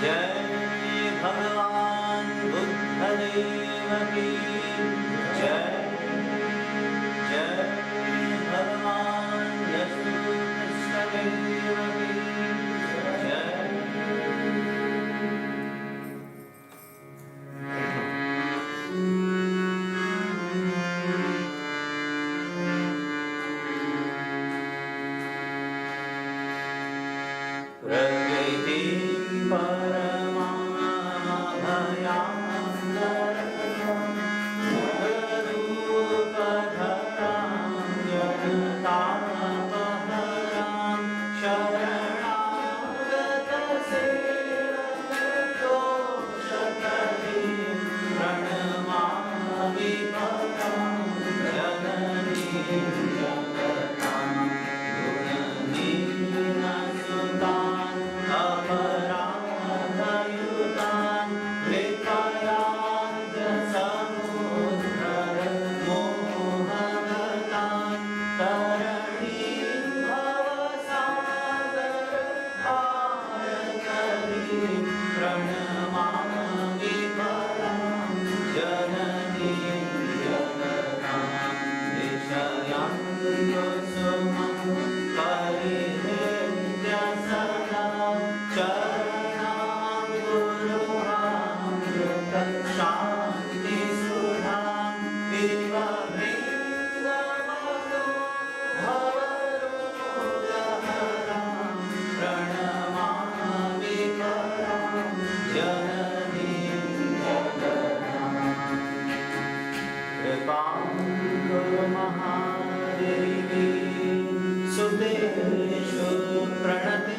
जय की जय। जय भगवान यीशु कृष्ण देव की जय। प्रकृति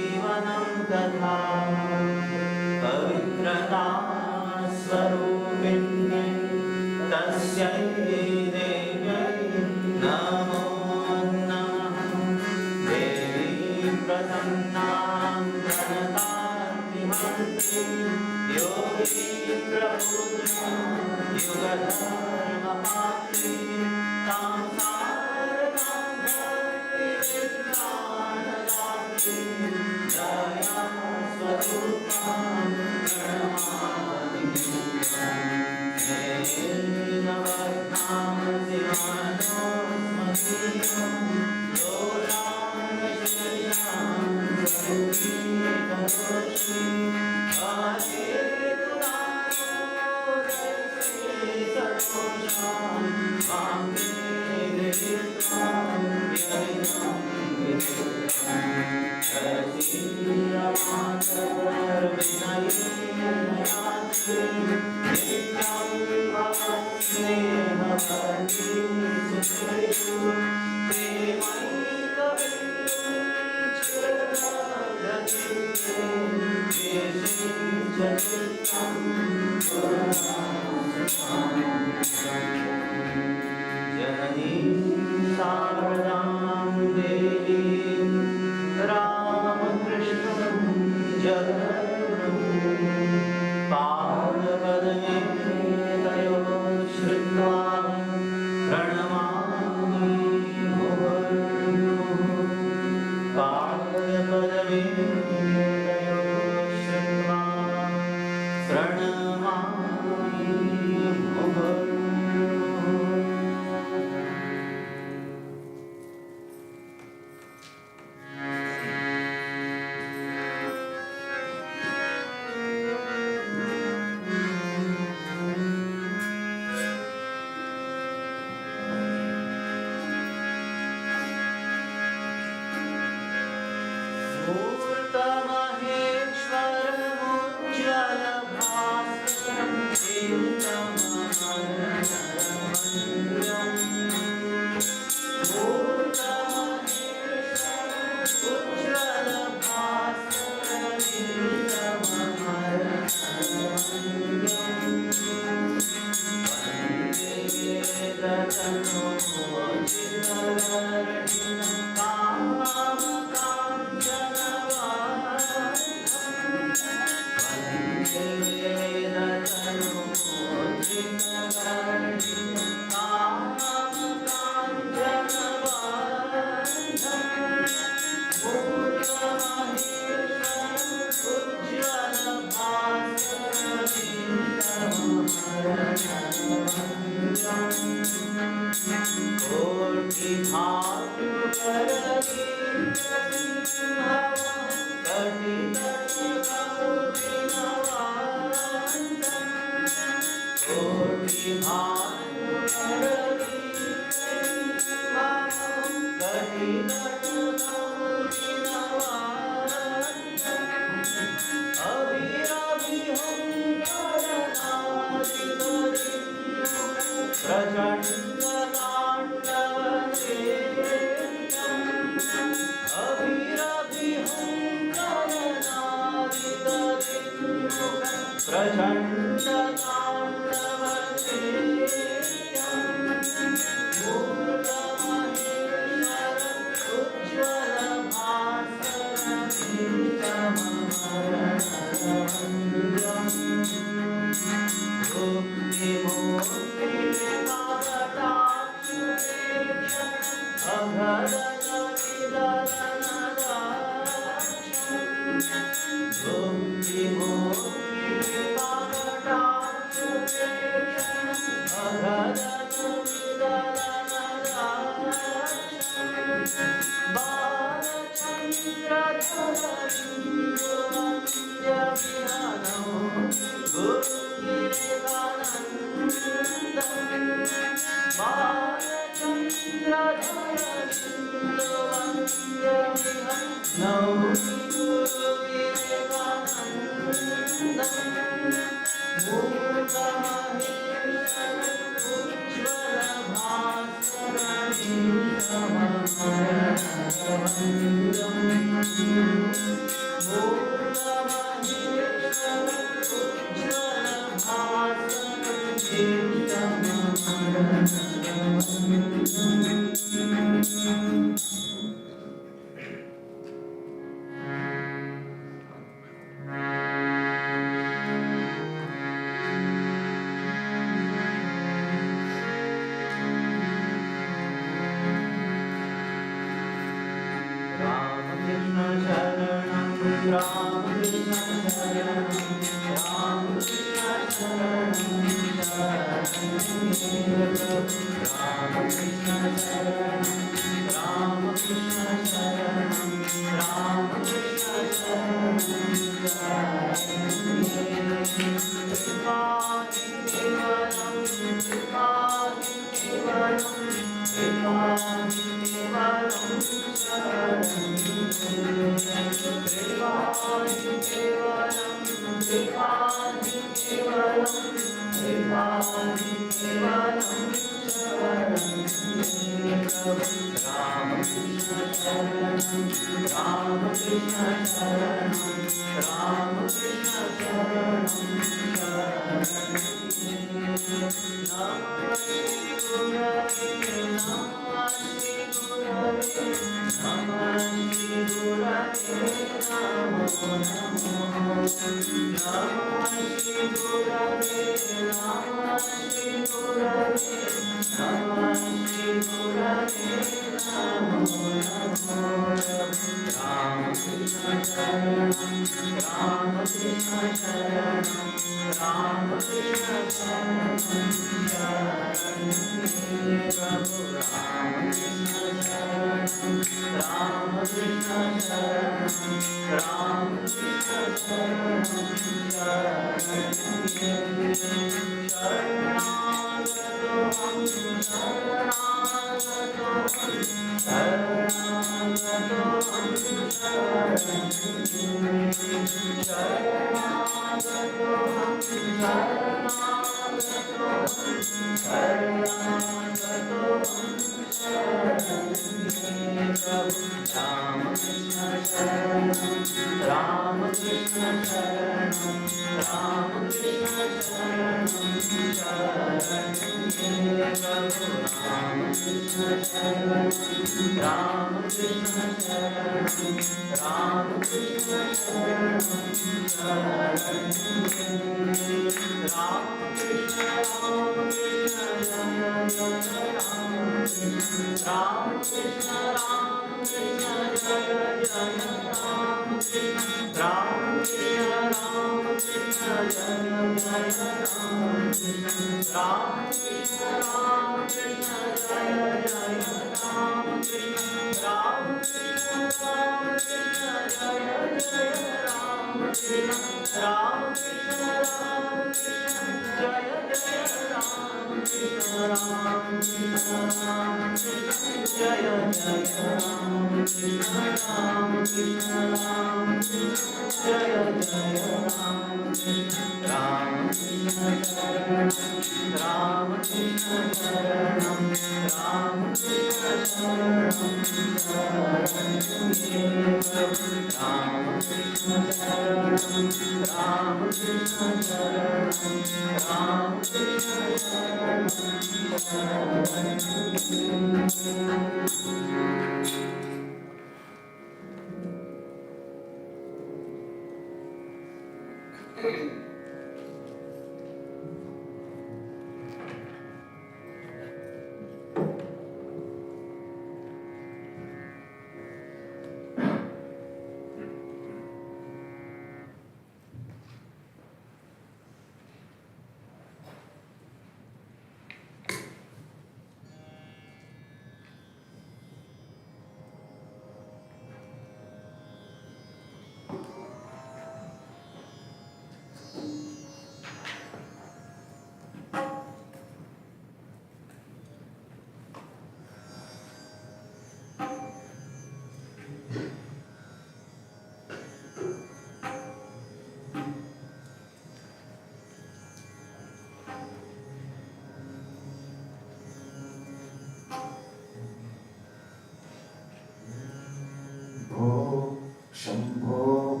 Shambho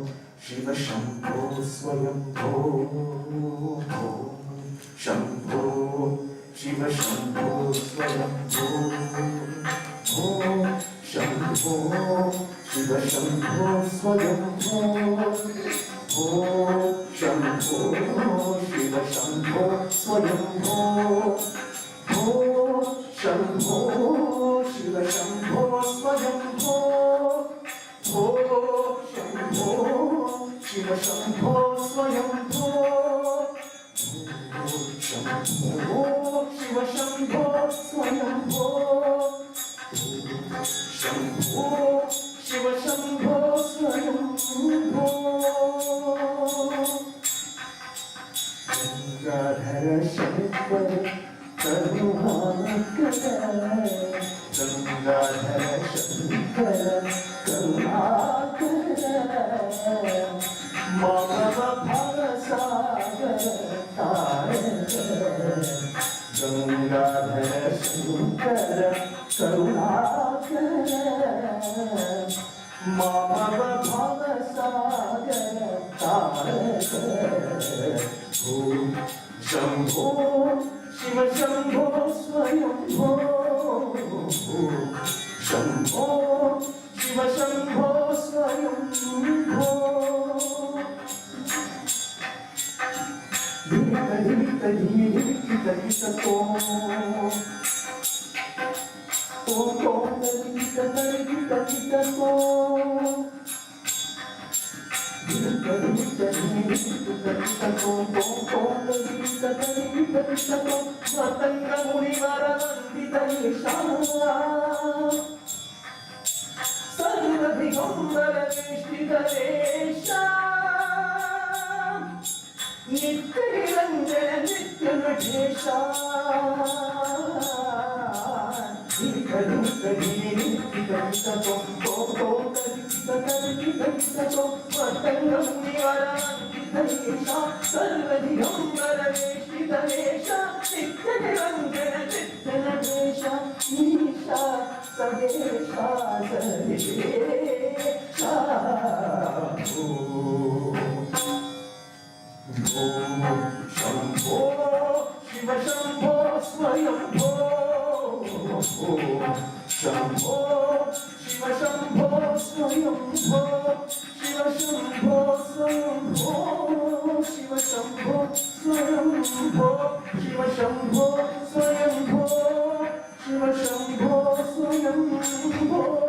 Shiva Shambho Swayam Shambho, Shambho, Shiva Shambho, Swayambho, Shiva Shambho, Swayambho, Shiva Shambho, Swayambho, Shiva Shambho, Swayambho, Shiva Shambho, Swayambho.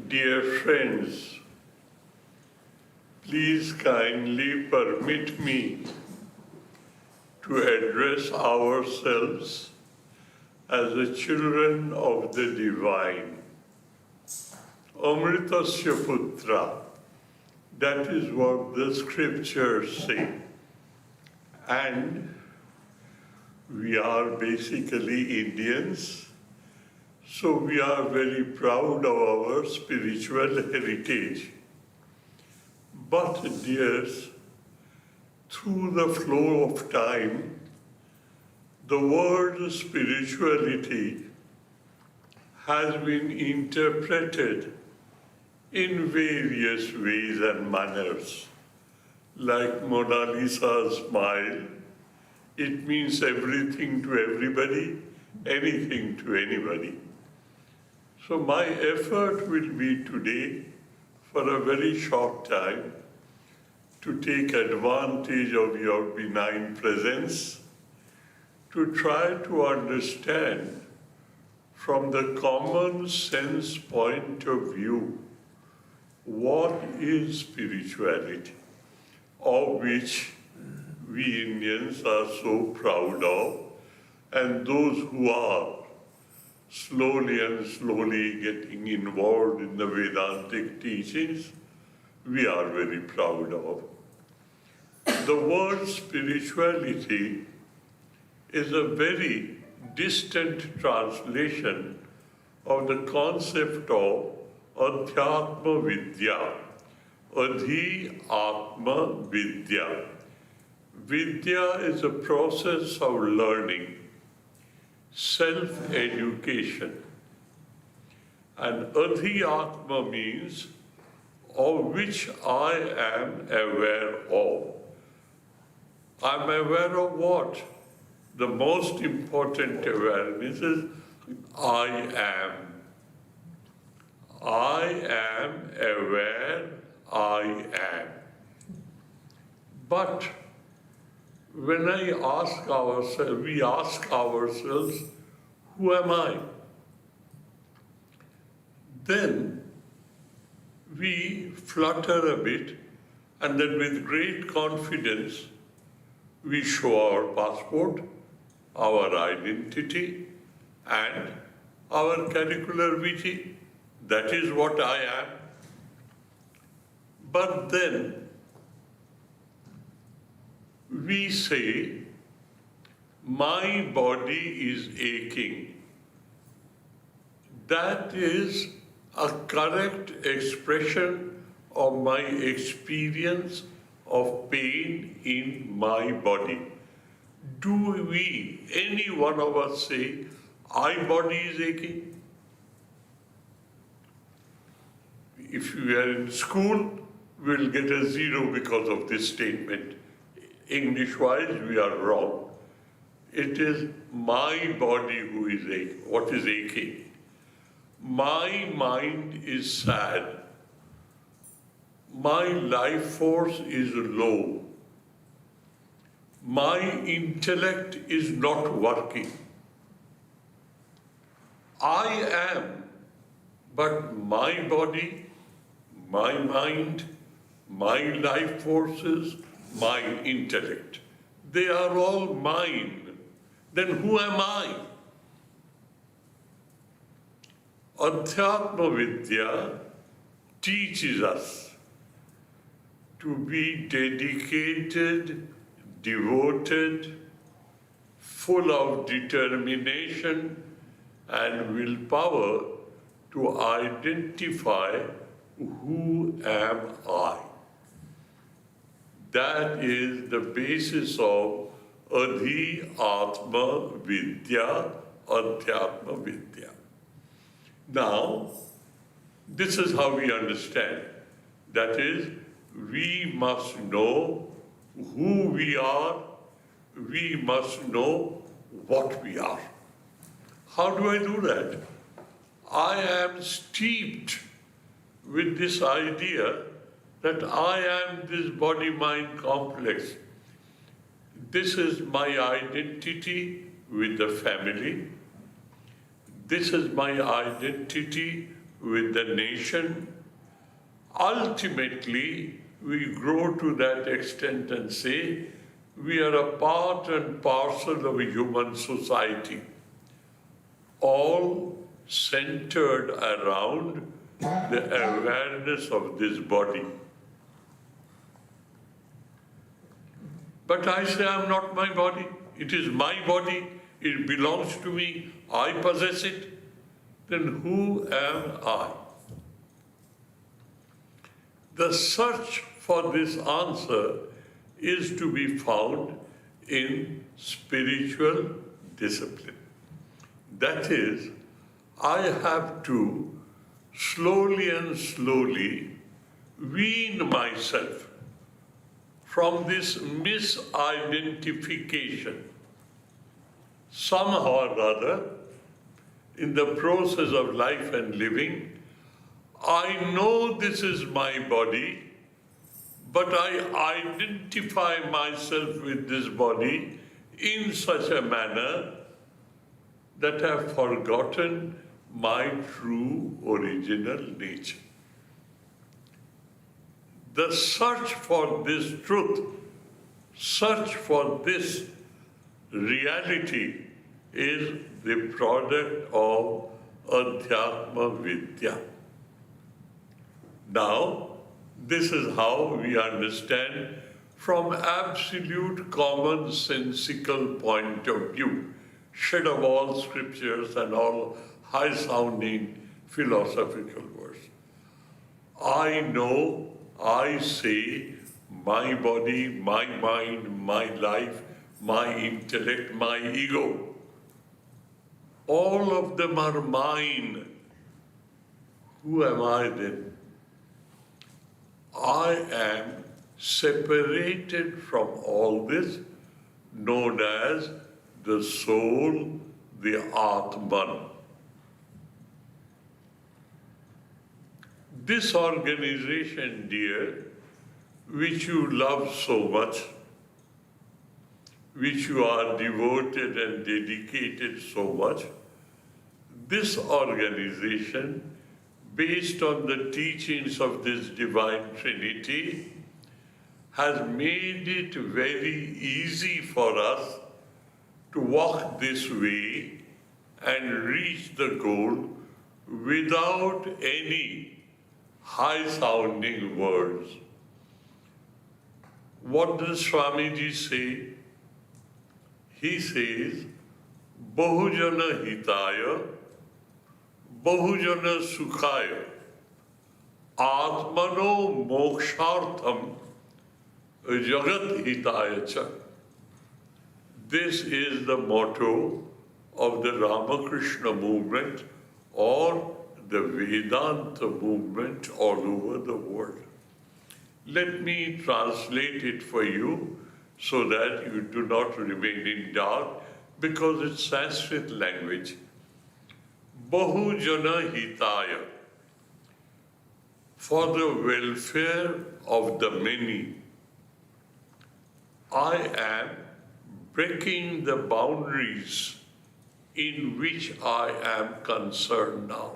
Dear friends, please kindly permit me to address ourselves as the children of the Divine. Amritasya Putra, that is what the scriptures say. And we are basically Indians, So we are very proud of our spiritual heritage. But dears, through the flow of time, the word spirituality has been interpreted in various ways and manners. Like Mona Lisa's smile, it means everything to everybody, anything to anybody. So my effort will be today, for a very short time, to take advantage of your benign presence, to try to understand from the common sense point of view what is spirituality, of which we Indians are so proud of, and those who are slowly getting involved in the Vedantic teachings, we are very proud of. The word spirituality is a very distant translation of the concept of Adhyatma Vidya, Adhi-Atma Vidya. Vidya is a process of learning, self-education. And Adhi-Atma means of which I am aware of. I'm aware of what? The most important awareness is I am. I am aware I am. But when we ask ourselves, who am I? Then we flutter a bit, and then with great confidence, we show our passport, our identity, and our curricular vitae. That is what I am. But then we say, my body is aching. That is a correct expression of my experience of pain in my body. Do we, any one of us, say, my body is aching? If we are in school, we'll get a 0 because of this statement. English-wise, we are wrong. It is my body who is aching. What is aching? My mind is sad. My life force is low. My intellect is not working. I am, but my body, my mind, my life forces, my intellect, they are all mine. Then who am I? Adhyatma Vidya teaches us to be dedicated, devoted, full of determination and willpower to identify who am I. That is the basis of Adhi-Atma Vidya, Adhyatma Vidya. Now, this is how we understand. That is, we must know who we are, we must know what we are. How do I do that? I am steeped with this idea that I am this body-mind complex. This is my identity with the family. This is my identity with the nation. Ultimately, we grow to that extent and say, we are a part and parcel of a human society, all centered around the awareness of this body. But I say I'm not my body. It is my body. It belongs to me. I possess it. then who am I? The search for this answer is to be found in spiritual discipline. That is, I have to slowly and slowly wean myself from this misidentification. Somehow or other, in the process of life and living, I know this is my body, but I identify myself with this body in such a manner that I have forgotten my true original nature. The search for this truth, search for this reality is the product of Adhyatma Vidya. Now, this is how we understand from absolute commonsensical point of view, shed of all scriptures and all high-sounding philosophical words. I know, I say, my body, my mind, my life, my intellect, my ego, all of them are mine. Who am I then? I am separated from all this, known as the soul, the Atman. This organization, dear, which you love so much, which you are devoted and dedicated so much, this organization, based on the teachings of this Divine Trinity, has made it very easy for us to walk this way and reach the goal without any high-sounding words. What does Swamiji say? He says, Bahujana Hitaya, Bahujana Sukhaya, Atmano Mokshartham, Jagat Hitaya Cha. This is the motto of the Ramakrishna movement or the Vedanta movement all over the world. Let me translate it for you so that you do not remain in doubt, because it's Sanskrit language. Bahujana Hitaya, for the welfare of the many, I am breaking the boundaries in which I am concerned now.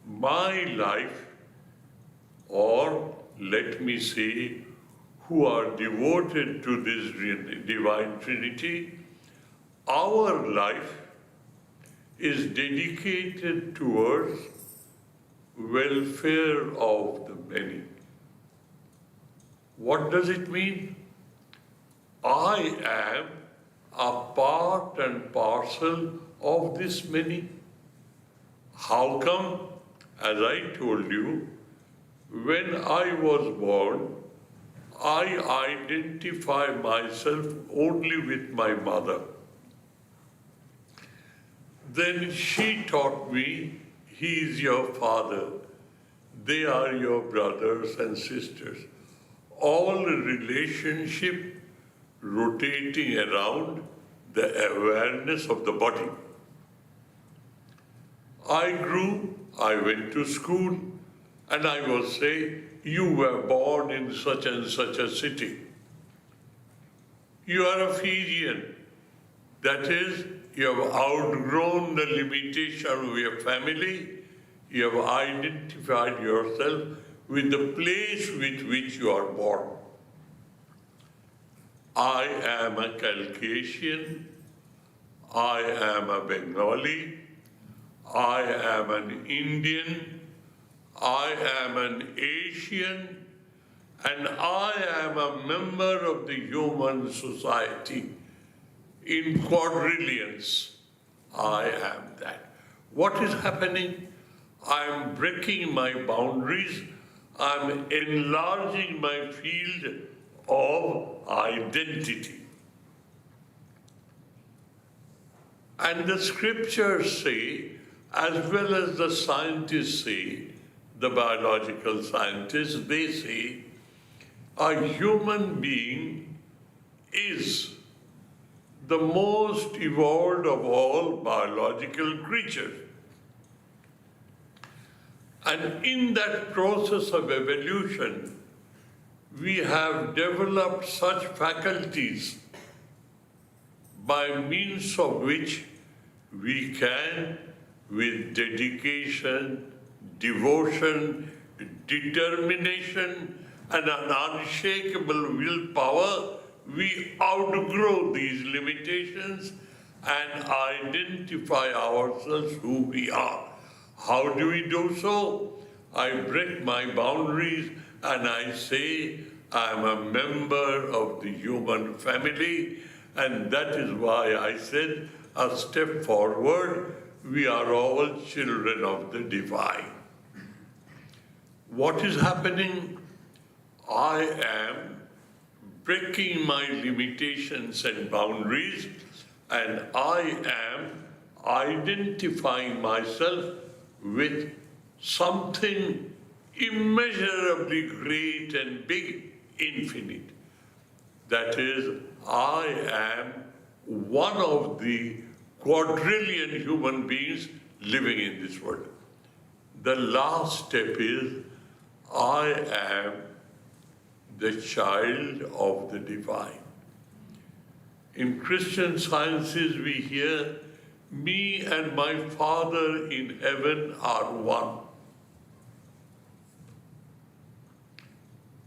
My life, or let me say, who are devoted to this Divine Trinity, our life is dedicated towards welfare of the many. What does it mean? I am a part and parcel of this many. How come? As I told you, when I was born, I identify myself only with my mother. Then she taught me, he is your father, they are your brothers and sisters. All relationship rotating around the awareness of the body. I grew, I went to school, and I will say, you were born in such and such a city. You are a Fijian. That is, you have outgrown the limitation of your family. You have identified yourself with the place with which you are born. I am a Caucasian. I am a Bengali. I am an Indian. I am an Asian, and I am a member of the human society. In quadrillions, I am that. What is happening? I am breaking my boundaries. I am enlarging my field of identity. And the scriptures say, as well as the scientists say, the biological scientists, they say, a human being is the most evolved of all biological creatures. And in that process of evolution, we have developed such faculties by means of which we can, with dedication, devotion, determination, and an unshakable willpower, we outgrow these limitations and identify ourselves who we are. How do we do so? I break my boundaries and I say I am a member of the human family, and that is why I said a step forward, we are all children of the divine. What is happening? I am breaking my limitations and boundaries, and I am identifying myself with something immeasurably great and big, infinite. That is, I am one of the quadrillion human beings living in this world. The last step is, I am the child of the divine. In Christian sciences we hear, me and my Father in heaven are one.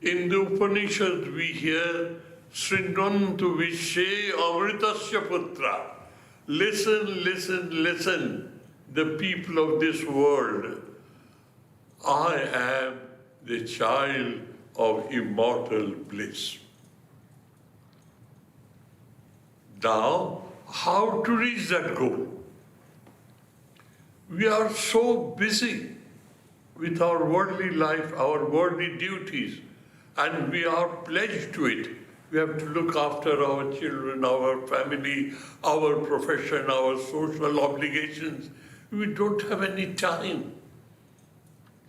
In the Upanishads we hear, Srinvantu Vishe Amritasya Putra. Listen, listen, listen, the people of this world. I am the child of immortal bliss. Now, how to reach that goal? We are so busy with our worldly life, our worldly duties, and we are pledged to it. We have to look after our children, our family, our profession, our social obligations. We don't have any time.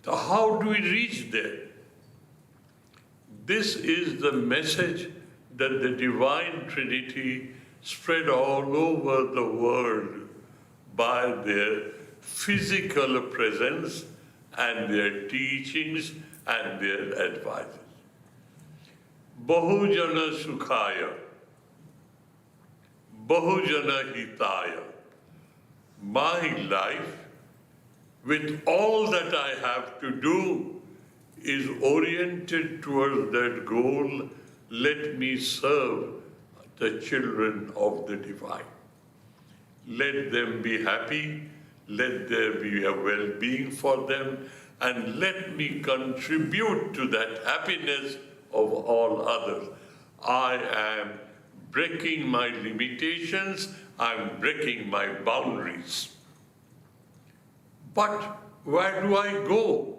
So how do we reach there? This is the message that the Divine Trinity spread all over the world by their physical presence and their teachings and their advices. Bahujana Sukhaya, Bahujana Hitaya. My life, with all that I have to do, is oriented towards that goal. Let me serve the children of the divine. Let them be happy, let there be a well-being for them, and let me contribute to that happiness of all others. I am breaking my limitations, I'm breaking my boundaries. But where do I go?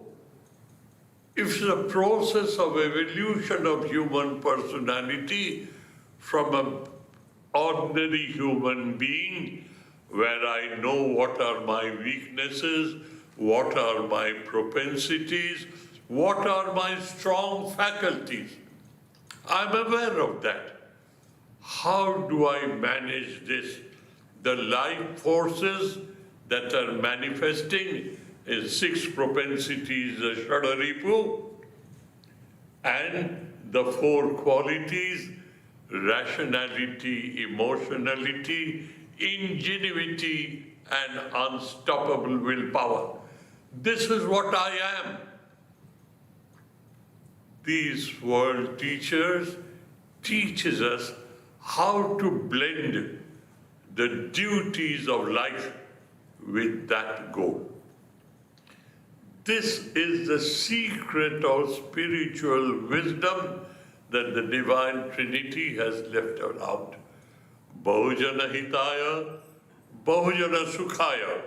If the process of evolution of human personality from an ordinary human being, where I know what are my weaknesses, what are my propensities, what are my strong faculties. I'm aware of that. How do I manage this? The life forces that are manifesting in 6 propensities, the Shadaripu, and the 4 qualities, rationality, emotionality, ingenuity, and unstoppable willpower. This is what I am. These world teachers teaches us how to blend the duties of life with that goal. This is the secret of spiritual wisdom that the Divine Trinity has left out. Bahujana Hitaya, Bahujana Sukhaya.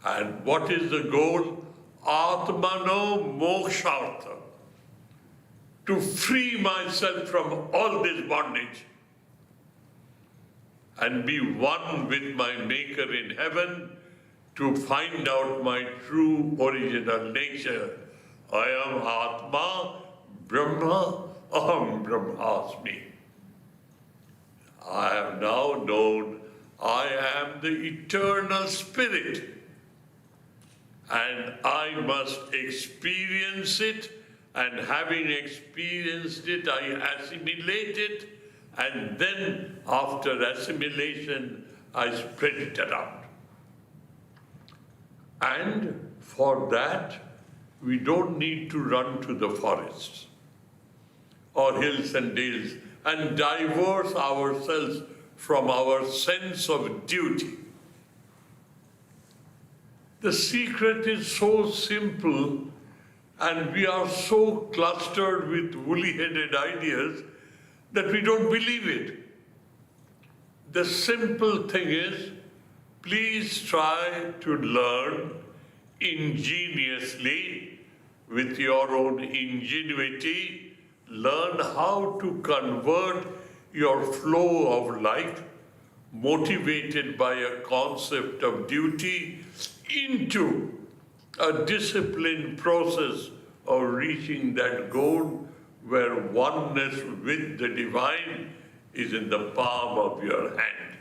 And what is the goal? Atmano mokshartha. To free myself from all this bondage and be one with my Maker in heaven, to find out my true original nature. I am Atma, Brahma, Aham Brahmasmi. I have now known I am the eternal spirit, and I must experience it, and having experienced it, I assimilate it, and then after assimilation, I spread it around. And for that, we don't need to run to the forests or hills and dales and divorce ourselves from our sense of duty. The secret is so simple, and we are so clustered with woolly-headed ideas that we don't believe it. The simple thing is, please try to learn ingeniously, with your own ingenuity, learn how to convert your flow of life, motivated by a concept of duty, into a disciplined process of reaching that goal where oneness with the divine is in the palm of your hand.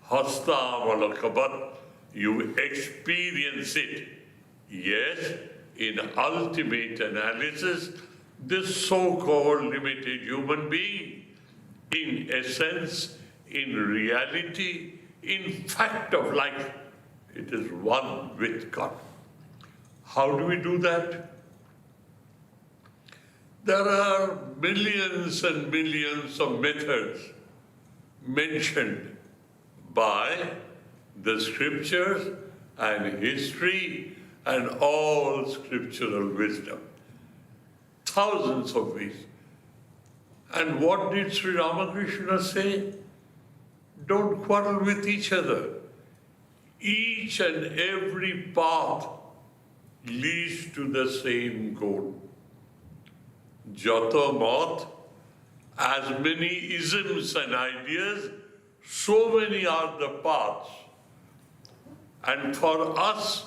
Hasta malakabat, you experience it. Yes, in ultimate analysis, this so-called limited human being, in essence, in reality, in fact of life, it is one with God. How do we do that? There are millions and millions of methods mentioned by the scriptures and history and all scriptural wisdom. Thousands of ways. And what did Sri Ramakrishna say? Don't quarrel with each other. Each and every path leads to the same goal. Jata mat, as many isms and ideas, so many are the paths. And for us,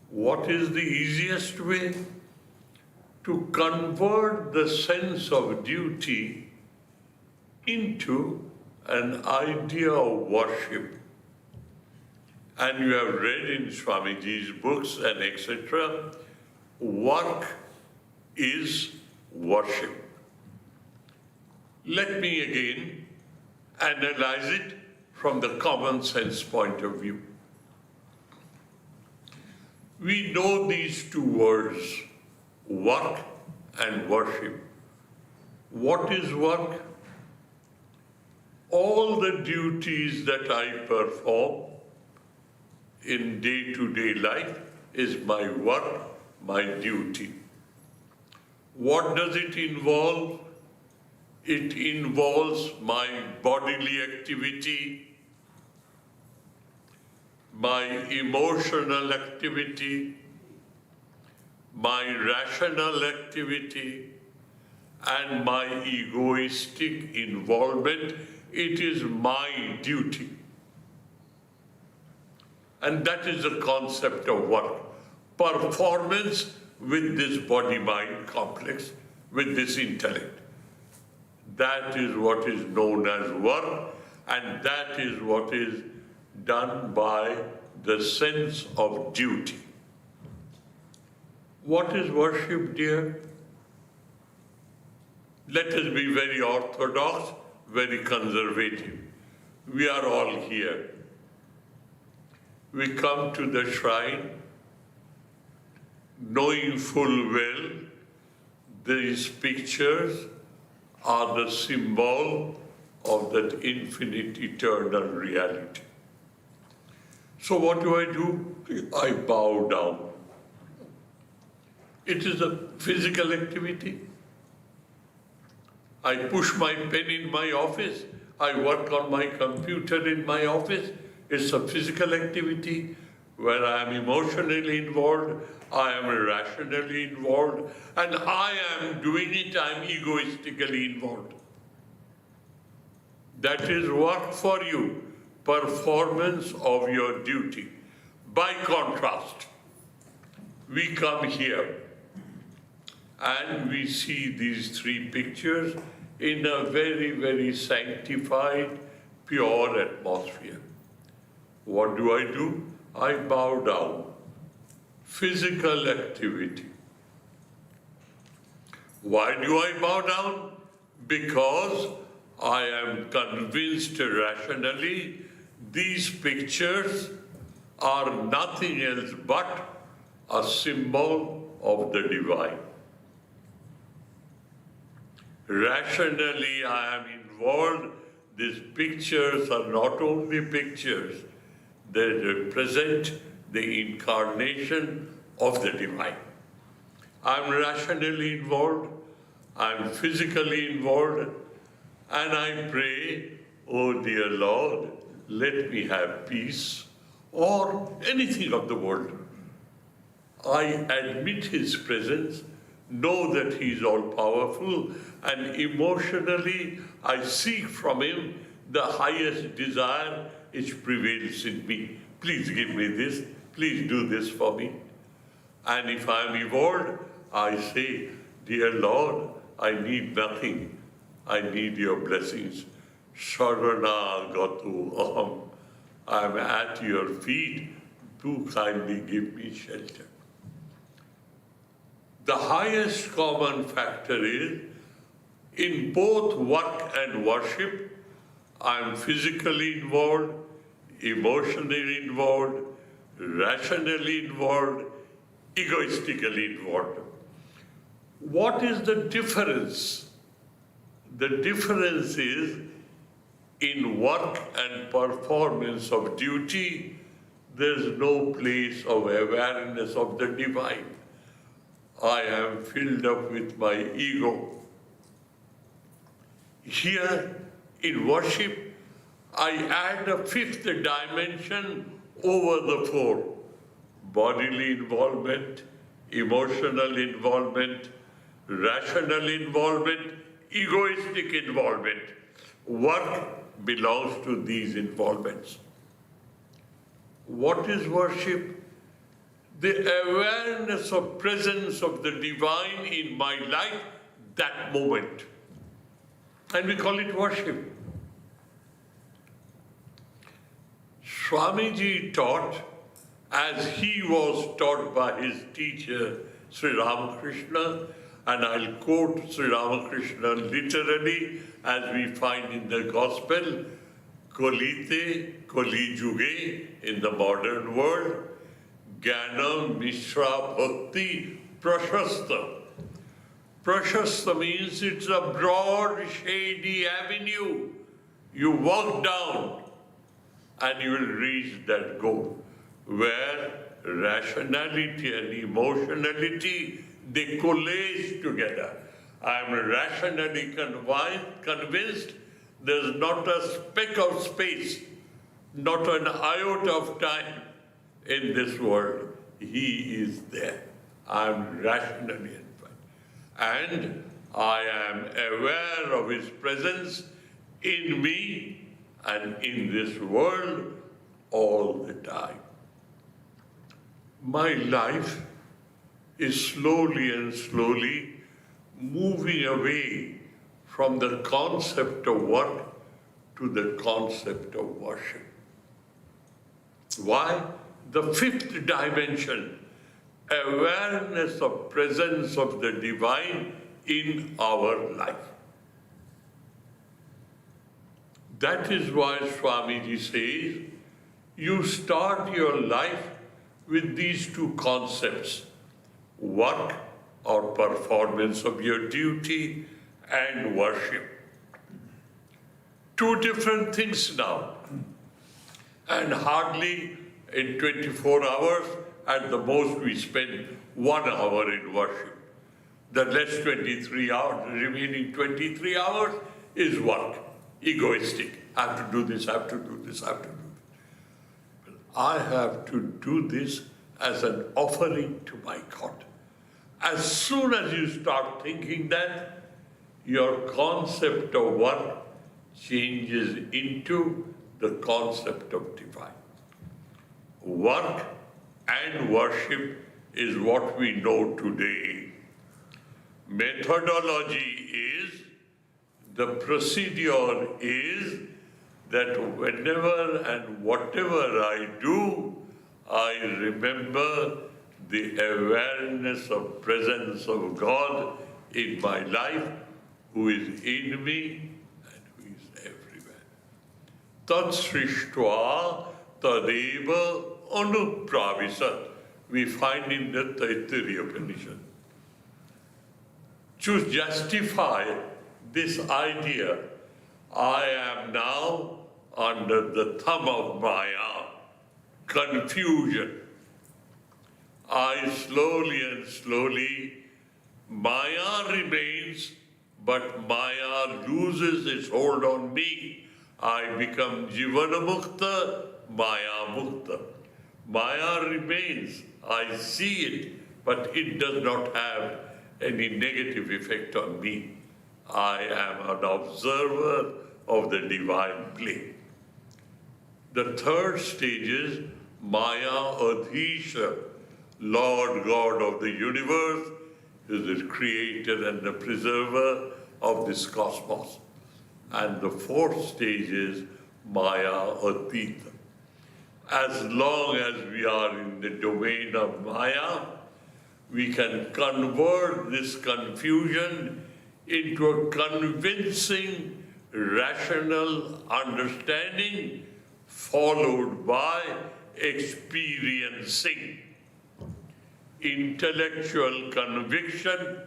what is the easiest way? To convert the sense of duty into an idea of worship. And you have read in Swamiji's books and etc., work is worship. Let me again analyze it from the common sense point of view. We know these two words, work and worship. What is work? All the duties that I perform in day-to-day life is my work, my duty. What does it involve? It involves my bodily activity, my emotional activity, my rational activity, and my egoistic involvement. It is my duty. And that is the concept of work. Performance with this body-mind complex, with this intellect. That is what is known as work, and that is what is done by the sense of duty. What is worship, dear? Let us be very orthodox, very conservative. We are all here. We come to the shrine knowing full well these pictures are the symbol of that infinite eternal reality. So what do? I bow down. It is a physical activity. I push my pen in my office. I work on my computer in my office. It's a physical activity. When I am emotionally involved, I am rationally involved, and I am doing it, I am egoistically involved. That is work for you, performance of your duty. By contrast, we come here and we see these three pictures in a very, very sanctified, pure atmosphere. What do? I bow down. Physical activity. Why do I bow down? Because I am convinced rationally these pictures are nothing else but a symbol of the divine. Rationally I am involved. These pictures are not only pictures, they represent the incarnation of the divine. I'm rationally involved, I'm physically involved, and I pray, oh dear Lord, let me have peace, or anything of the world. I admit His presence, know that He is all-powerful, and emotionally I seek from Him the highest desire which prevails in me. Please give me this, please do this for me. And if I am evolved, I say, dear Lord, I need nothing. I need your blessings. Sharana Gatu Aham. I am at your feet. Do kindly give me shelter. The highest common factor is, in both work and worship, I am physically involved, emotionally involved, rationally involved, egoistically involved. What is the difference? The difference is, in work and performance of duty, there is no place of awareness of the divine. I am filled up with my ego. Here, in worship, I add a fifth dimension over the four. Bodily involvement, emotional involvement, rational involvement, egoistic involvement. Work belongs to these involvements. What is worship? The awareness of presence of the divine in my life, that moment. And we call it worship. Swamiji taught as he was taught by his teacher, Sri Ramakrishna, and I'll quote Sri Ramakrishna literally as we find in the Gospel, Kolite, Koli Juge, in the modern world, Jnana Mishra Bhakti Prashasta. Prashasta means it's a broad, shady avenue. You walk down and you will reach that goal, where rationality and emotionality, they coalesce together. I am rationally convinced there's not a speck of space, not an iota of time in this world. He is there. I am rationally involved. And I am aware of His presence in me and in this world all the time. My life is slowly and slowly moving away from the concept of work to the concept of worship. Why? The fifth dimension, awareness of presence of the divine in our life. That is why Swamiji says, you start your life with these two concepts, work or performance of your duty and worship. Two different things now. And hardly in 24 hours, at the most we spend 1 hour in worship. The rest 23 hours, remaining 23 hours is work, egoistic. I have to do this, I have to do this, I have to do this. I have to do this as an offering to my God. As soon as you start thinking that, your concept of work changes into the concept of divine. Work and worship is what we know today. Methodology is, the procedure is that whenever and whatever I do, I remember the awareness of presence of God in my life, who is in me and who is everywhere. Tat srishtva tadeva anupravisat. We find in the Taittiriya Upanishad. To justify this idea, I am now under the thumb of Maya, confusion. I slowly, Maya remains, but Maya loses its hold on me. I become Jivana Mukta, Maya Mukta. Maya remains, I see it, but it does not have any negative effect on me. I am an observer of the divine play. The third stage is Maya Adhisha, Lord God of the universe, is the creator and the preserver of this cosmos. And the fourth stage is Maya Atita. As long as we are in the domain of Maya, we can convert this confusion into a convincing, rational understanding followed by experiencing. Intellectual conviction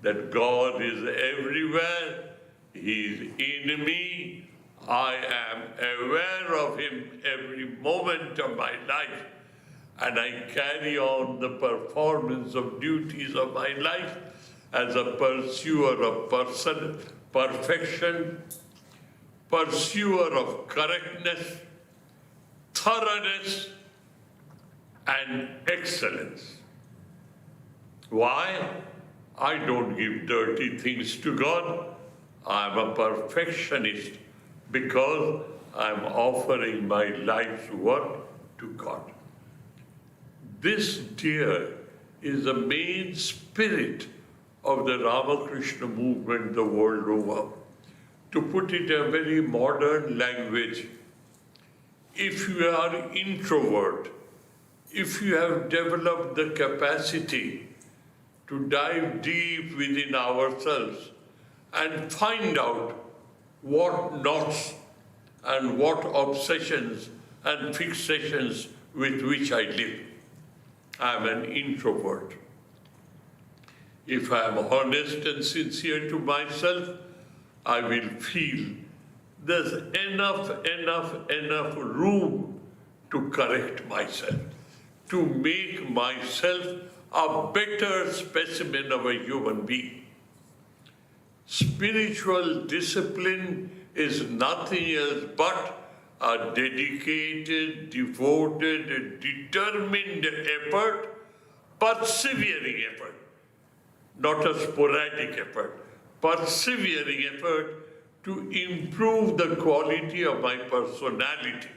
that God is everywhere, He is in me, I am aware of Him every moment of my life, and I carry on the performance of duties of my life as a pursuer of perfection, pursuer of correctness, thoroughness, and excellence. Why? I don't give dirty things to God. I'm a perfectionist because I'm offering my life's work to God. This, dear, is the main spirit of the Ramakrishna movement the world over. To put it in a very modern language, if you are an introvert, if you have developed the capacity to dive deep within ourselves and find out what knots and what obsessions and fixations with which I live. I'm an introvert. If I am honest and sincere to myself, I will feel there's enough room to correct myself, to make myself a better specimen of a human being. Spiritual discipline is nothing else but a dedicated, devoted, determined effort, persevering effort, not a sporadic effort, persevering effort to improve the quality of my personality.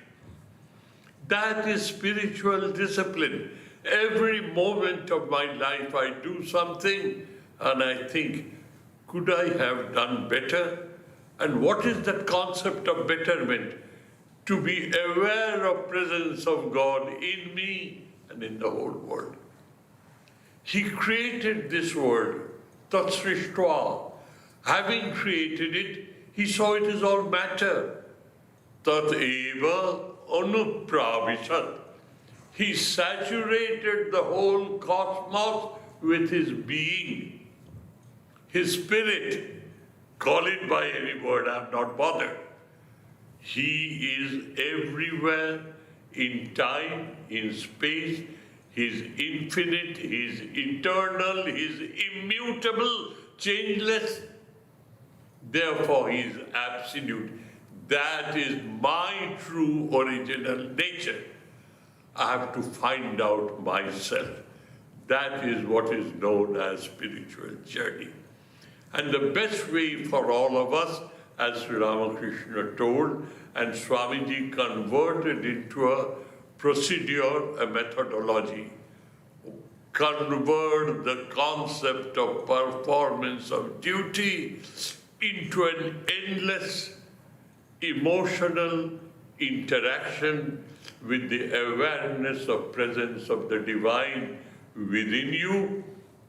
That is spiritual discipline. Every moment of my life I do something and I think, could I have done better? And what is the concept of betterment? To be aware of presence of God in me and in the whole world. He created this world, Tat Srishtva. Having created it, He saw it as all matter. Tat eva anupravisat. He saturated the whole cosmos with His being, His spirit. Call it by any word, I'm not bothered. He is everywhere, in time, in space. He's infinite, He's eternal, He's immutable, changeless. Therefore, He is absolute. That is my true original nature. I have to find out myself. That is what is known as spiritual journey. And the best way for all of us, as Sri Ramakrishna told, and Swamiji converted into a procedure, a methodology, convert the concept of performance of duty into an endless emotional interaction with the awareness of presence of the divine within you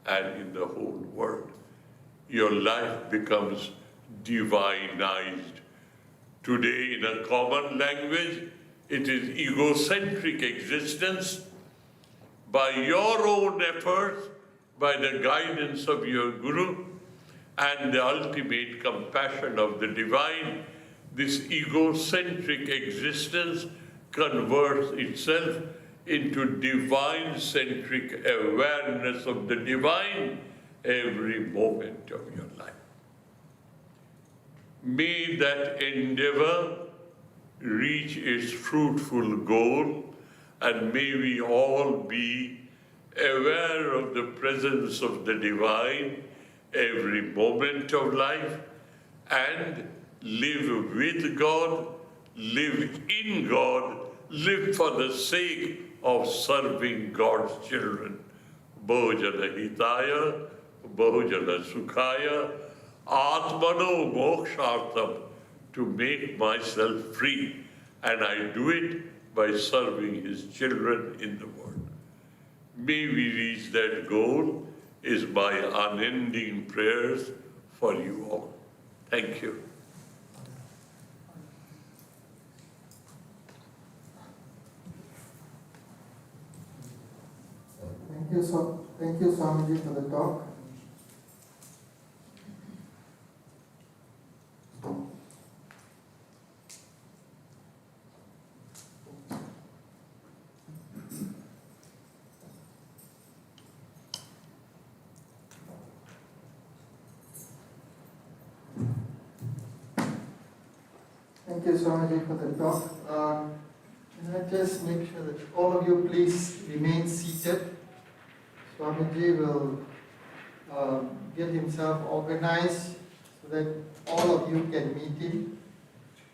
and in the whole world. Your life becomes divinized. Today, in a common language, it is egocentric existence. By your own efforts, by the guidance of your Guru, and the ultimate compassion of the divine, this egocentric existence converts itself into divine-centric awareness of the divine every moment of your life. May that endeavor reach its fruitful goal, and may we all be aware of the presence of the divine every moment of life, and live with God, live in God, live for the sake of serving God's children. Bahujana hitaya, bahujana sukhaya, atmano mokshartam, to make myself free. And I do it by serving His children in the world. May we reach that goal is my unending prayers for you all. Thank you. Thank you, Swamiji, for the talk. Thank you, Swamiji, for the talk. Can I just make sure that all of you please remain seated? Swamiji will get himself organized so that all of you can meet him.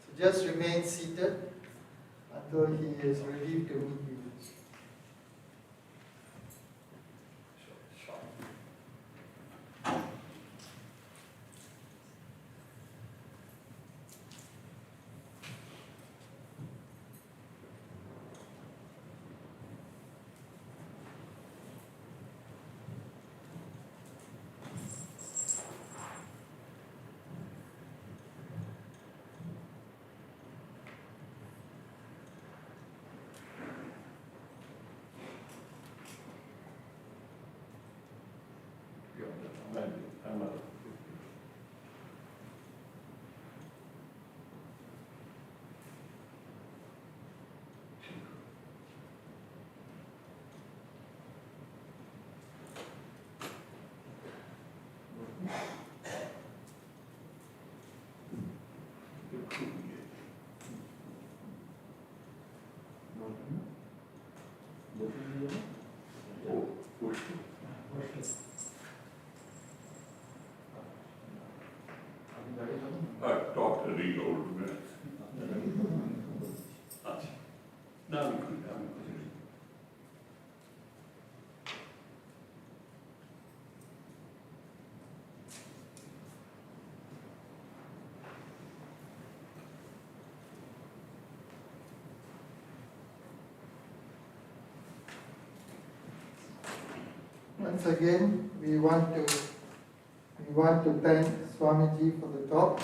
So just remain seated until he is ready to meet you. I talked to the old man. Now we could. Once again, we want to thank Swamiji for the talk.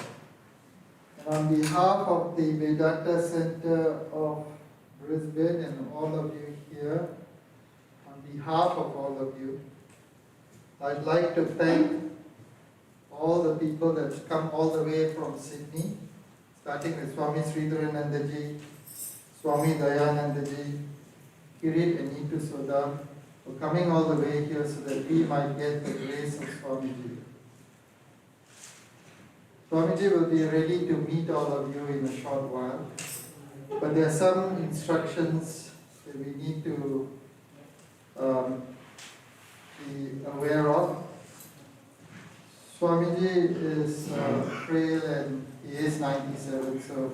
And on behalf of the Vedanta Centre of Brisbane and all of you here, on behalf of all of you, I'd like to thank all the people that's come all the way from Sydney, starting with Swami Sridharanandaji, Swami Dayanandaji, Kirit and Nitu Soda, for coming all the way here so that we might get the grace of Swamiji. Swamiji will be ready to meet all of you in a short while, but there are some instructions that we need to be aware of. Swamiji is frail and he is 97, so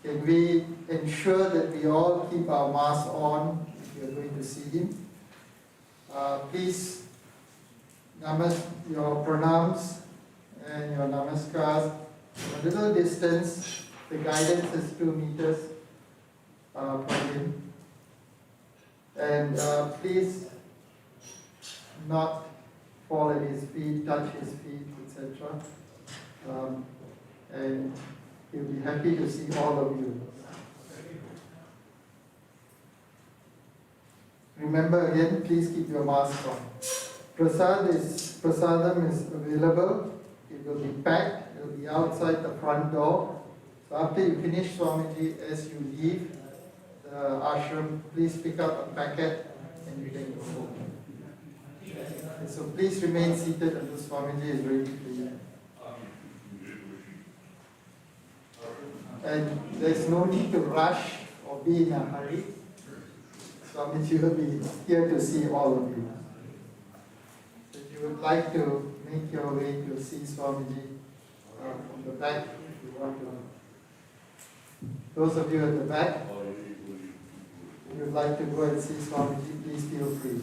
can we ensure that we all keep our masks on if we are going to see him? Please, your pranams and your namaskars from a little distance. The guidance is 2 meters from him. And please not fall at his feet, touch his feet, etc. And he'll be happy to see all of you. Remember again, please keep your mask on. Prasadam is available. It will be packed. It will be outside the front door. So after you finish Swamiji, as you leave the ashram, please pick up a packet and you can go home. So please remain seated until Swamiji is ready for you. And there's no need to rush or be in a hurry. Swamiji will be here to see all of you. So if you would like to make your way to see Swamiji from the back, if you want to. Those of you at the back, if you would like to go and see Swamiji, please feel free.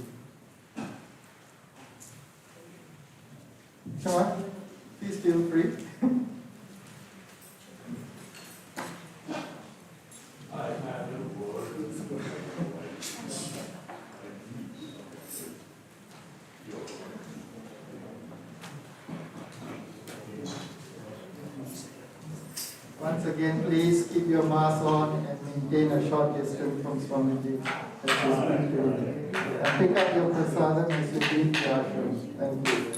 Come on, please feel free. Once again, please keep your mask on and maintain a short distance from Swamiji as you speak to him. And pick up your prasadam as you leave the ashram. Thank you.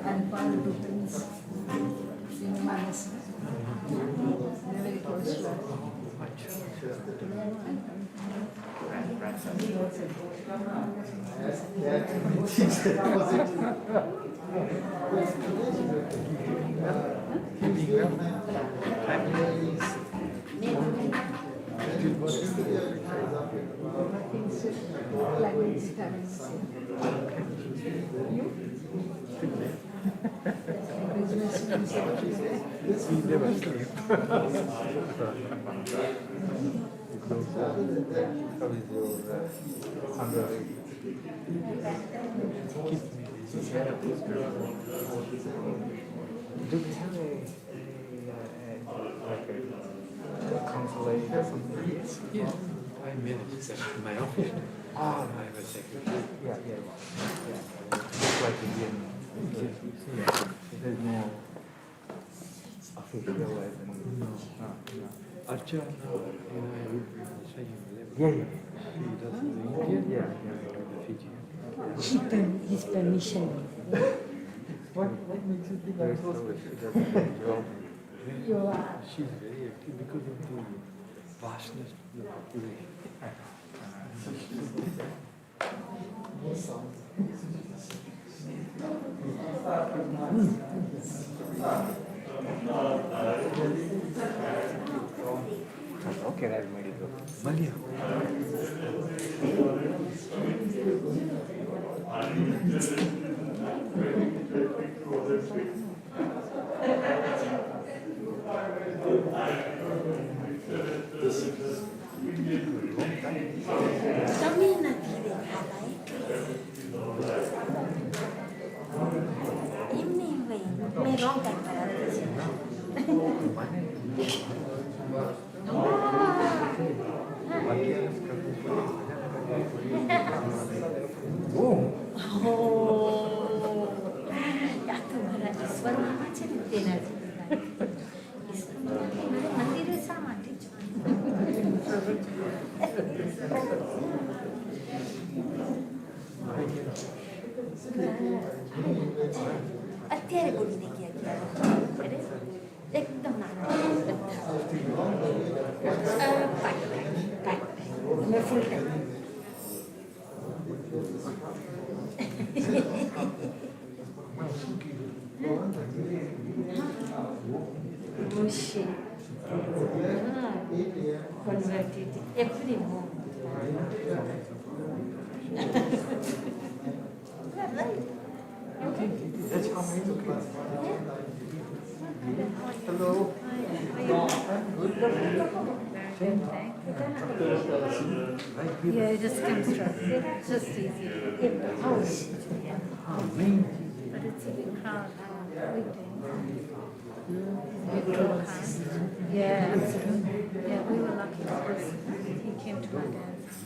And part of it is in Manas. Very close to us. We never sleep. How is your underway? Keep me busy. Do you have like a consulate or something? Yes, yes. I manage that in my office. Ah, I have a secretary. yeah. It's like Indian. There's no official life and No. no. Archana, and I would say him Yeah, level. He does the Indian, yeah. the Fijian. His permission. What makes you think I'm supposed to she does a good job? You are. She's very active because of the vastness of the population. Okay, I've made it go. Malia. Trong như là thì để thả đấy. Em nên về mê rong cảnh mà là cái gì? Ya तुम्हारा ईश्वर मामा चली देना मंदिर सा माटी અત્યારે બોલી દે ગયા એકદમ નાના અમે full time Bullshit. Converted every moment. That's how many look at. Hello. Yeah, it just comes from it's just easy. Oh shit. Yeah. But it's a big crowd now. Big crowd. Yeah, absolutely. Yeah, we were lucky because he came to my dad's.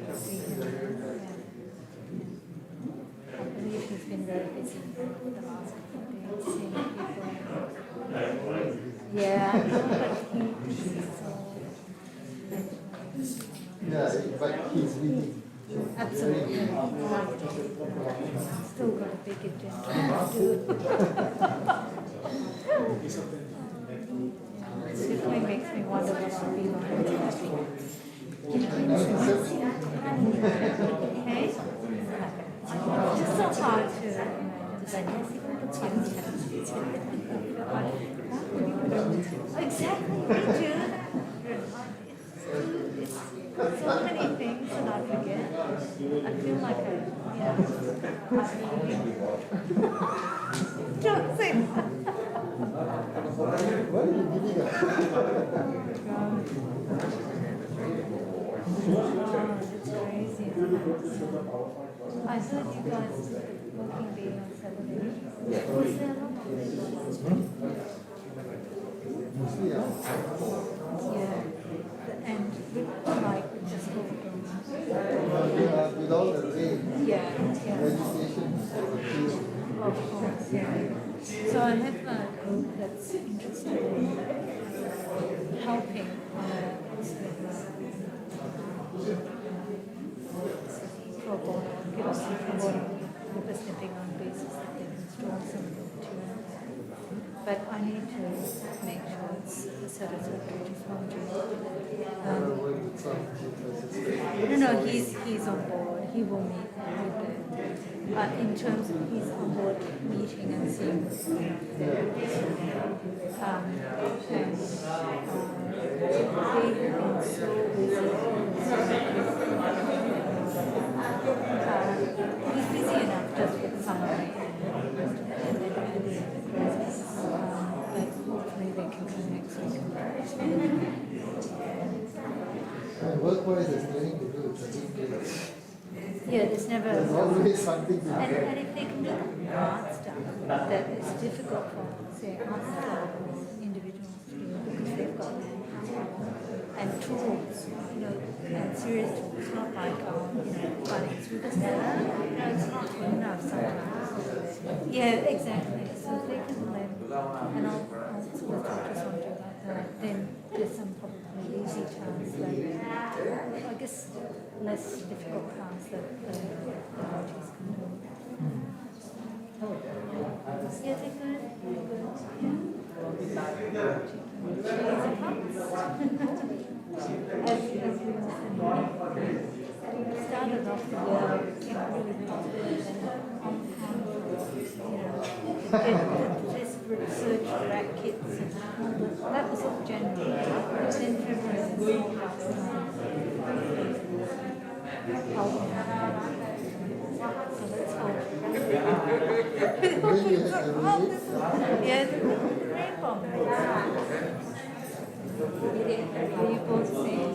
So see him. Yeah. I believe he's been very busy the last couple of days, seeing people. Yeah, I know, but he's so. Yeah, but he's really. Absolutely. Still got to big it and do it. It definitely makes me wonder what I'll be like. Okay? It's just so hard to exactly, we do that. So many things and I forget. I feel like don't say that. It's crazy. I heard you guys working day on Saturday. Was there a lot of Yeah, and like just With all the rain, yeah. vegetation, Of course, yeah. So I have a group that's interested in helping pro bono, give us some pro bono representing on basis that they can install some materials. But I need to make sure it's satisfactory to Swamiji. No, he's on board. He will meet with in terms of he's on board meeting and seeing and they have been so busy. He's busy enough just with summer and but hopefully they can come next week. work-wise, there's nothing to do. Yeah, there's never. There's always something to do. And if they can do art stuff that is difficult for, say, us individuals to do because they've got manpower and tools, and serious tools, not like, running through the center. It's not good enough sometimes. Yeah, exactly. So if they can learn, and I'll sort of talk to somebody about that, then there's some probably easy tasks that, I guess, less difficult tasks that the devotees can do. Yeah, they're good. As we were saying, we started off the year really positive and this research rat kits and that was all January. But then February and so that's all. Yeah, the rain bomb. Are you both saying?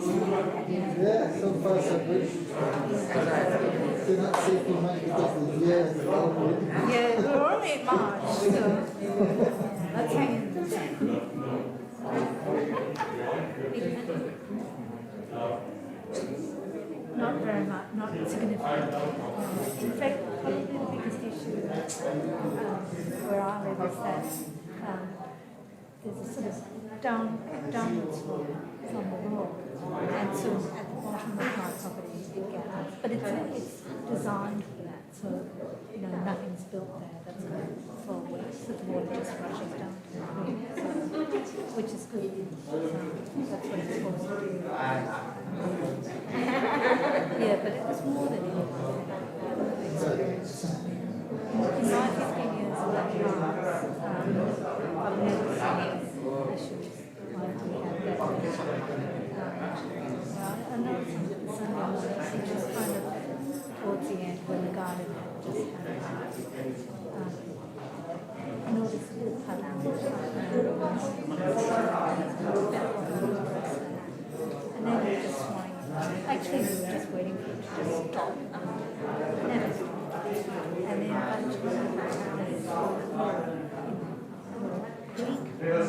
Yeah, so far so good. Cannot say too much because the year is all good. Yeah, we're only in March, so let's hang in there. Not very much, not significant. In fact, probably the biggest issue where I live is that there's a sort of downward slope from the road, and so at the bottom of my property it gathers. But it's designed for that, so nothing's built there that's going to flow away, so the water just rushes down to the road, which is good. That's what it's supposed to do. Yeah, but it was more than anything. In my 15 years of that house, I've never seen issues like we had that day. I know Sunday morning, it was kind of towards the end when the garden had just had I noticed a little puddle and then we were just swaying. Actually, we were just waiting for it to just stop. Never stopped. And then eventually, cheek. Again,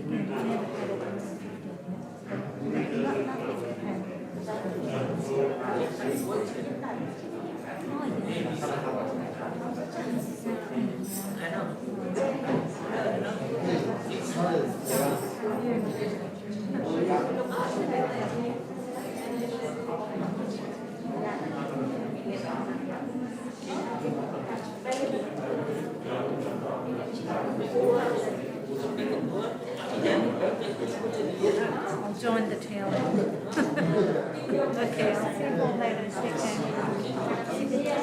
we never had it in 15 years. Nothing happened. Oh, yes. I'll join the tail end. Okay, I'll see you all later. Take care.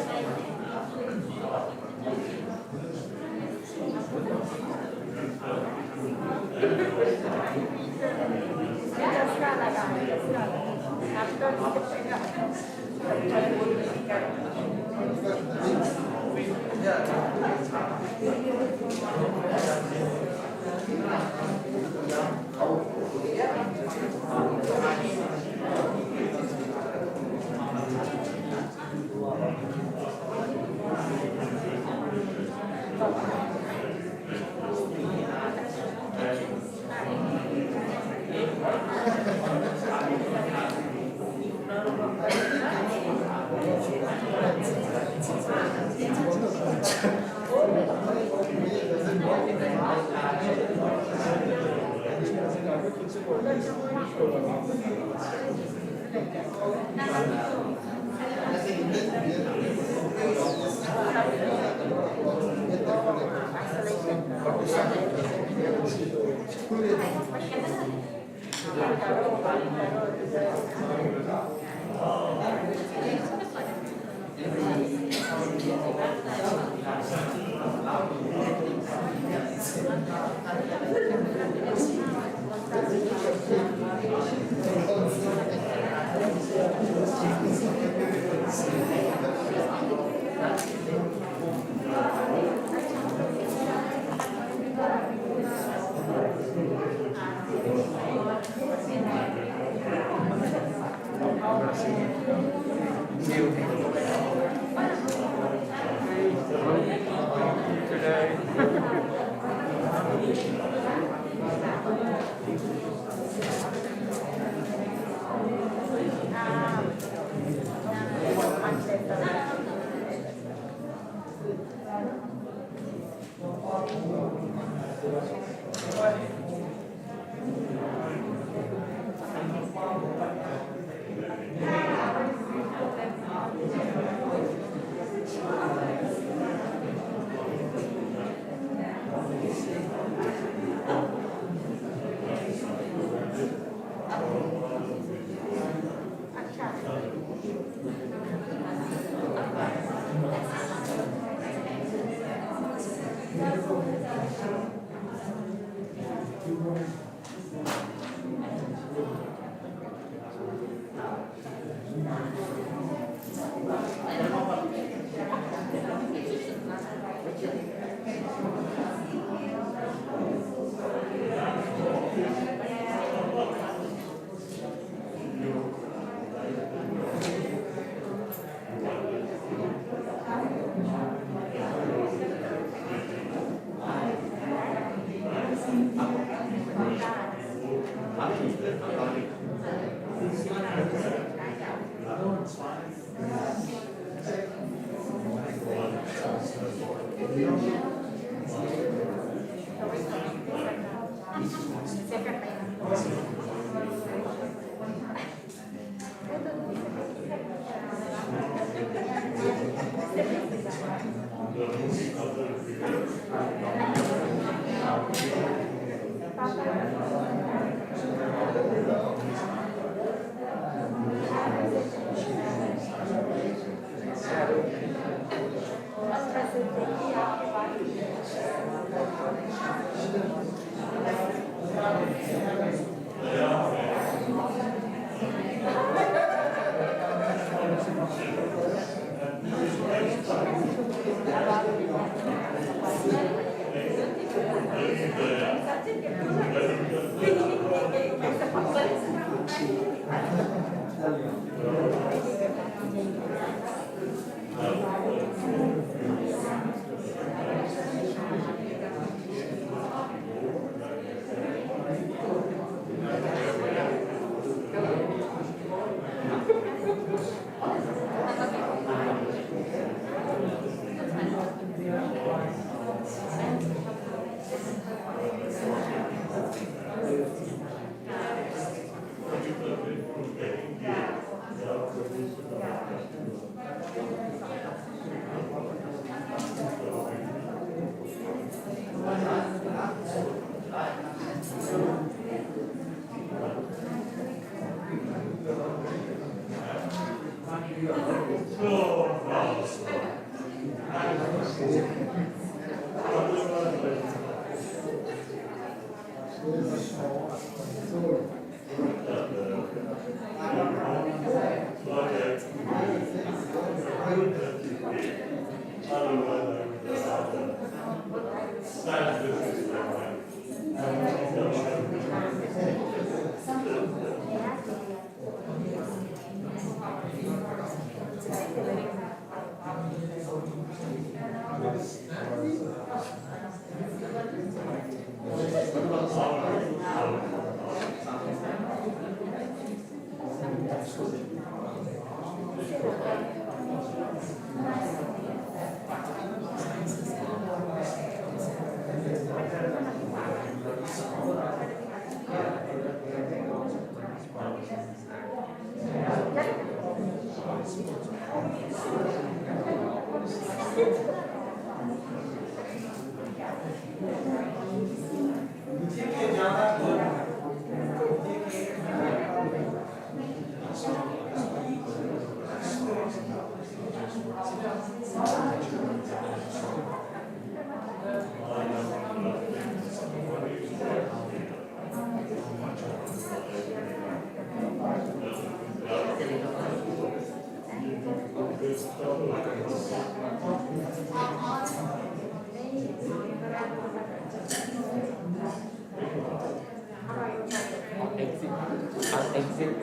exit.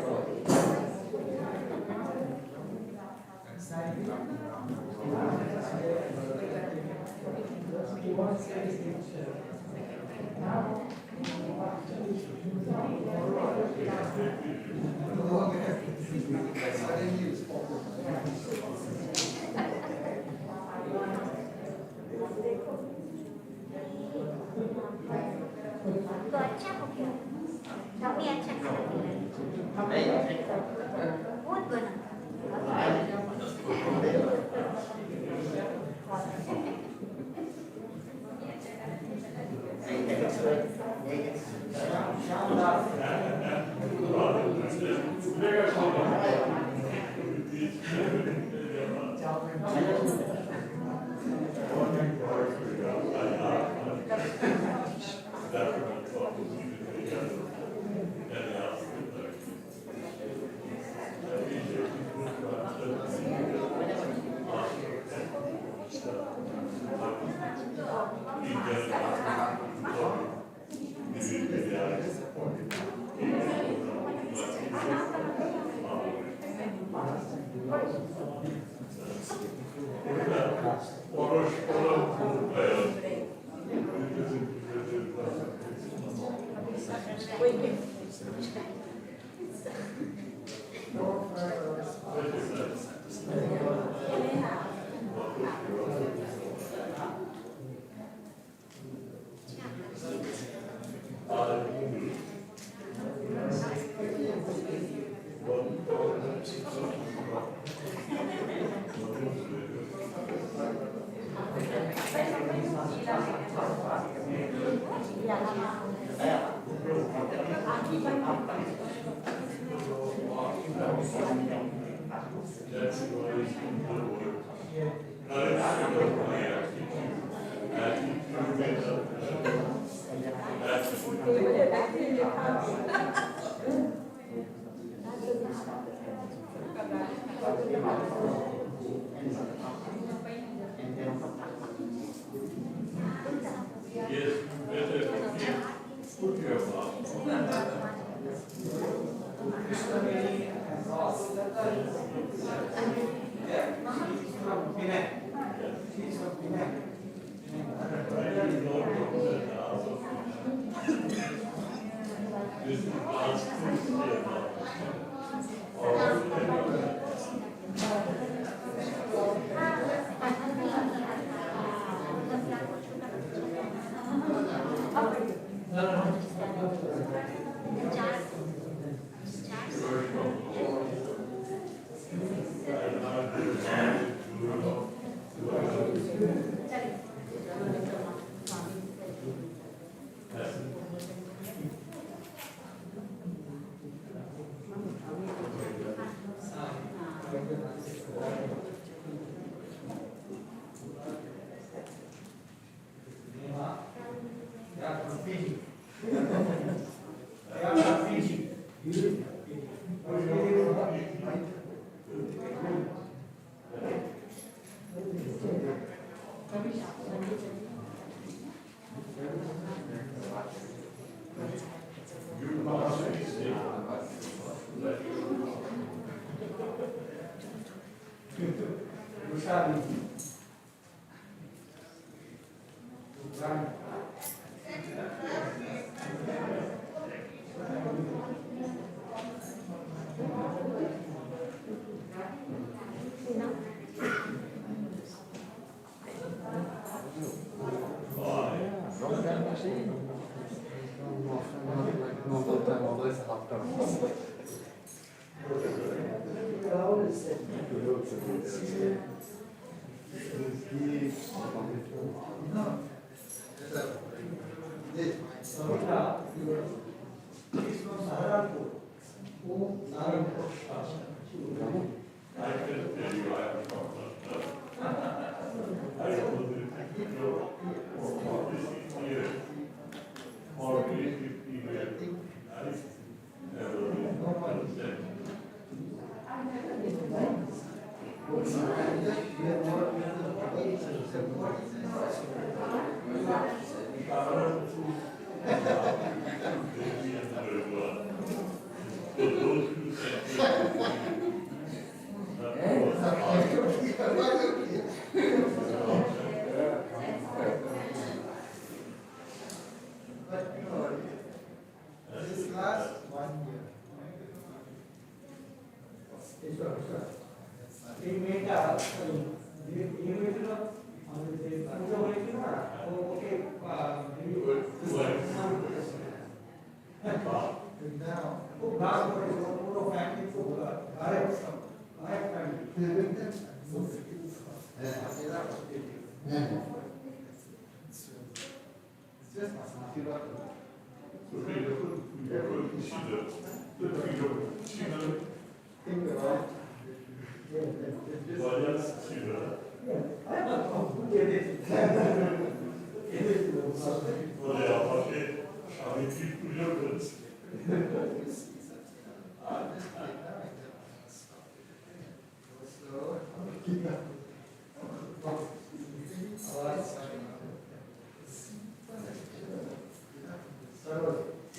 तो अच्छा हो गया काफी अच्छा खाना बहुत बना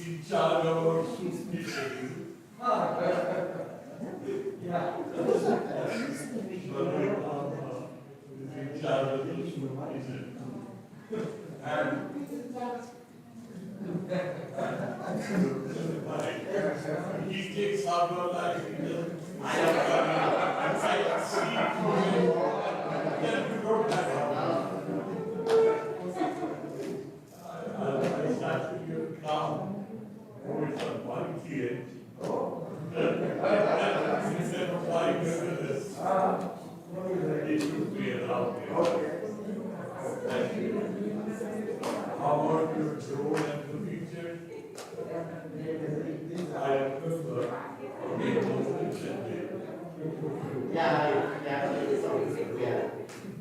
In charge of our soup kitchen. In charge of the soup kitchen. And he takes out your life. I see. Then we go back. I started to come with a monkey and instead of flying over this, it took me around here. How about your drone and the picture? I remember big moments and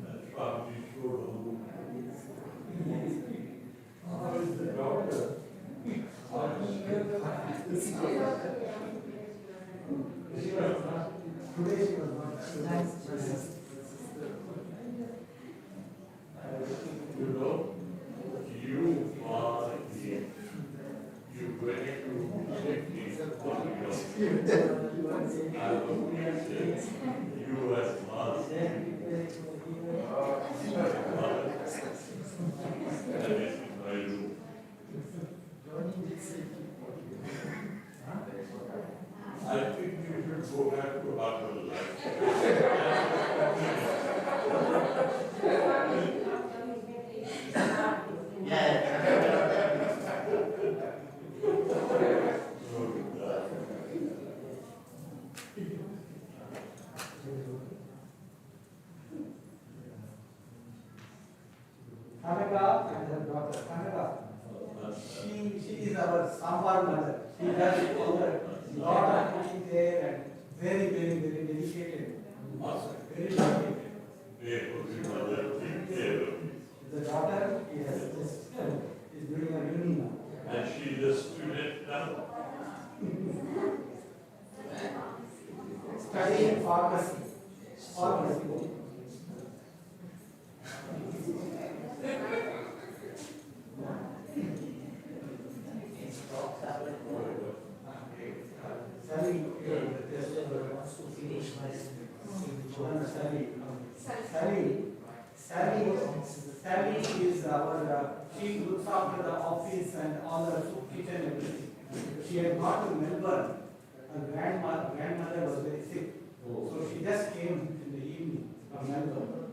that's probably true. How is the doctor? You know, you are here. You went to safety for I will say you as master. That is my room. I think you should go back to Harvard life. Kanaka and her daughter, Kanaka. She is our Sambar mother. She does all the lot of cooking there and very dedicated. Very dedicated. The daughter is doing a uni now. And she is a student now. Studying pharmacy. Sally is our, she looks after the office and all the soup kitchen and everything. She had gone to Melbourne. Her grandmother was very sick. So she just came in the evening from Melbourne.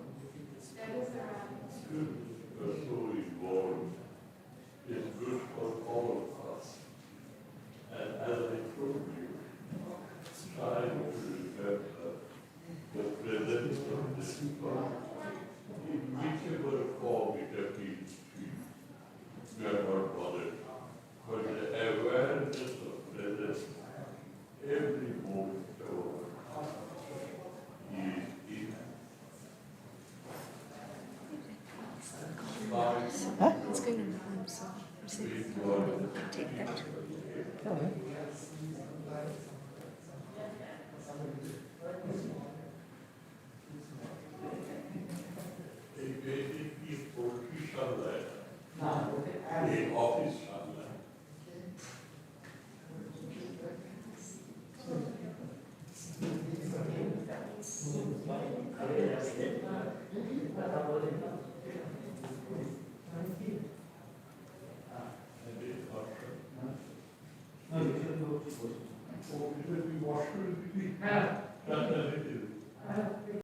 You're so involved. It's good for all of us. And as I told you, try to remember the presence of this God. In whichever form it appears to you, we are not bothered. But the awareness of presence every moment of our life is in. It's going in the home, so I'm saying you can take that. Basically, poetry Shanghai, office Shanghai. No, you should go to. Oh, because we wash it, we have.